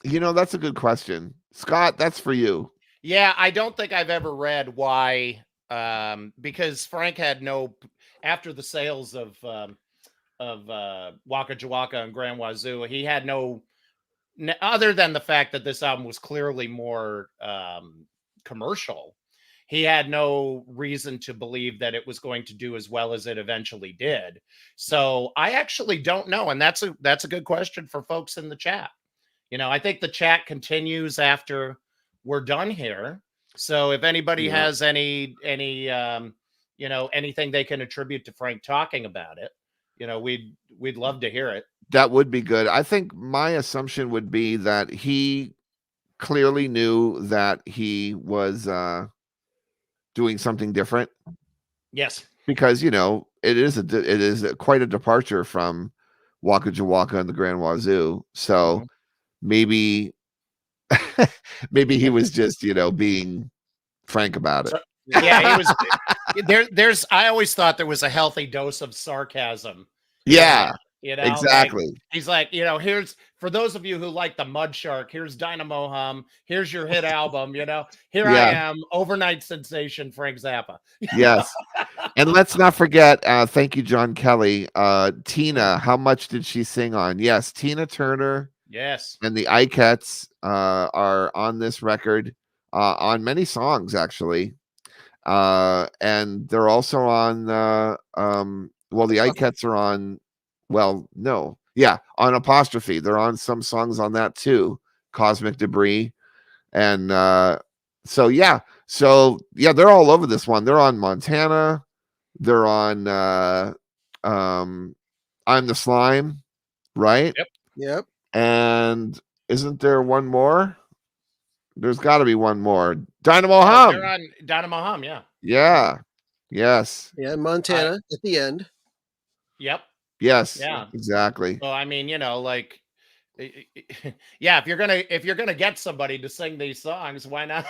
You know, that's a good question. Scott, that's for you. Yeah, I don't think I've ever read why, because Frank had after the sales of Waka Jawaka and Grand Wazoo, he had no, other than the fact that this album was clearly more commercial, he had no reason to believe that it was going to do as well as it eventually did. So I actually don't know. And that's a good question for folks in the chat. You know, I think the chat continues after we're done here. So if anybody has any anything they can attribute to Frank talking about it, we'd love to hear it. That would be good. I think my assumption would be that he clearly knew that he was doing something different. Yes, because it is quite a departure from Waka Jawaka and the Grand Wazoo. So maybe he was just being frank about it. Yeah, he was. I always thought there was a healthy dose of sarcasm. Yeah. Exactly. He's like, here's, for those of you who like the Mud Shark, here's Dynamo Hum, here's your hit album, here I am, Over-Nite Sensation, Frank Zappa. Yes. And let's not forget, thank you, John Kelly, Tina, how much did she sing on? Yes, Tina Turner. Yes. And the Ikettes are on this record, on many songs, actually. And they're also on, the Ikettes are on, on Apostrophe. They're on some songs on that too, Cosmic Debris. And so, yeah, So yeah, they're all over this one. They're on Montana. They're on I'm the Slime, right? Yep. Yep. And isn't there one more? There's got to be one more. Dynamo They're Hum. on Dynamo Hum, yeah. Yeah. Yes. Yeah, Montana at the end. Yep. Yes. Yeah. Exactly. So I mean, like, yeah, if you're gonna get somebody to sing these songs, why not?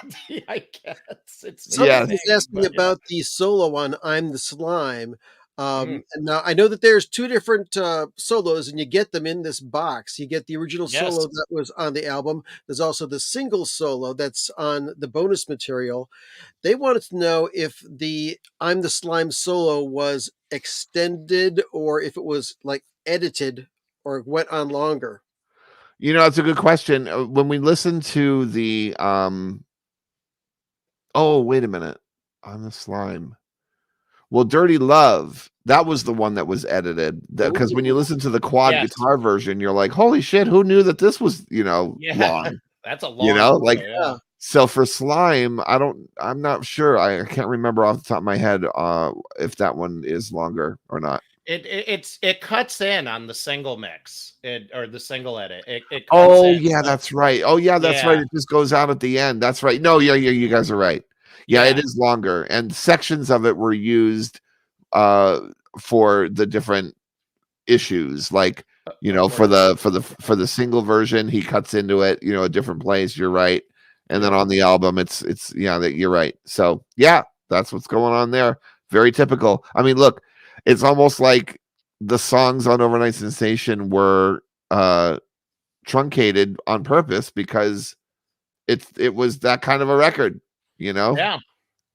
I guess it's Yes. Somebody was asking but, about the solo on "I'm the Slime." Mhm. And now I know that there's two different solos, and you get them in this box. You get the original Yes. solo that was on the album. There's also the single solo that's on the bonus material. They wanted to know if the "I'm the Slime" solo was extended or if it was like edited or went on longer. You know, that's a good question. When we listen to the oh, wait a minute. I'm the Slime. Well, Dirty Love, that was the one that was edited. Because when you Ooh. listen to the quad Yes. guitar version, you're like, holy shit, who knew that this was, Yeah. long? That's a long You know, solo, like yeah. so for Slime, I'm not sure. I can't remember off the top of my head if that one is longer or not. It cuts in on the single mix, or the single edit. It cuts Oh, in. yeah, So, that's right. Oh, yeah, that's right. yeah. It just goes out at the end. That's right. No, yeah, you guys are right. Yeah, it Yeah. is longer. And sections of it were used uh for the different issues. Like, Of for course. the single version, he cuts into it, a different place. You're right. And then Yeah. on the album, it's that you're right. So yeah, that's what's going on there. Very typical. I mean, look, it's almost like the songs on Over-Nite Sensation were truncated on purpose because it was that kind of a record, Yeah.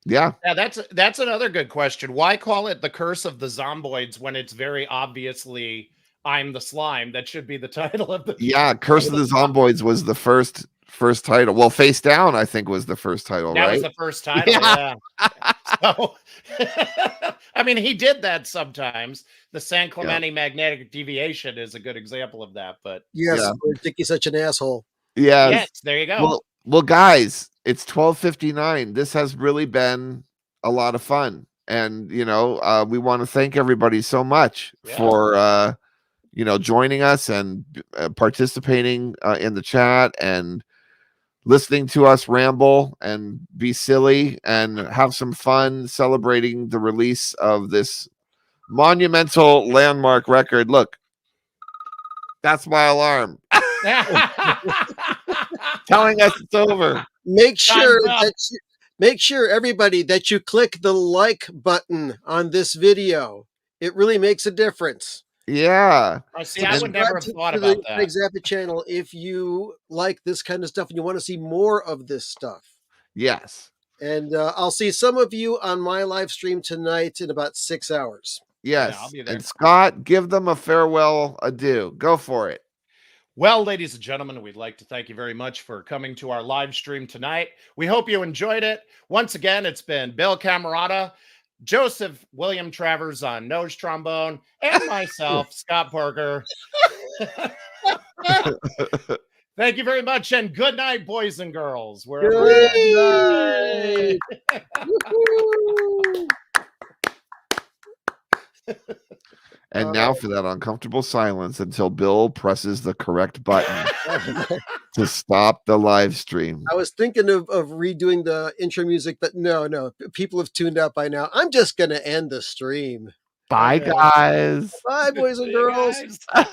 Yeah. Yeah, that's another good question. Why call it The Curse of the Zomboids when it's very obviously I'm the Slime? That should be the title of the Yeah, Curse of the Zomboids was the first title. Well, Face Down, I think, was the first title, That was right? the first title, Yeah. yeah. So, I mean, he did that sometimes. The San Yeah. Clemente magnetic deviation is a good example of that, but Yes, Yeah. or Dickie's such an asshole. yes, Yes. there you go. Well, guys, it's 12:59. This has really been a lot of fun. And, we want to thank everybody so much Yeah. for joining us and participating in the chat and listening to us ramble and be silly and have some fun celebrating the release of this monumental landmark record. Look, that's my alarm telling us it's over. Make sure Time's up. make sure everybody that you click the like button on this video. It really makes a difference. Yeah. Oh, see, I would And never Subscribe have thought to about the that. Zappa channel if you like this kind of stuff and you want to see more of this stuff. yes. And I'll see some of you on my live stream tonight in about 6 hours. Yeah, I'll Yes. be there. And Scott, give them a farewell adieu. Go for it. Well, ladies and gentlemen, we'd like to thank you very much for coming to our live stream tonight. We hope you enjoyed it. Once again, it's been Bill Camarata, Joseph William Travers on nose trombone, and myself, Scott Parker. Thank you very much, and good night, boys and girls. Wherever you Good are. night. Woohoo! And now for that uncomfortable silence until Bill presses the correct button to stop the live stream. I was thinking of redoing the intro music, but no, people have tuned out by now. I'm just going to end the stream. Bye, Okay. guys. Bye, boys and See you girls. guys.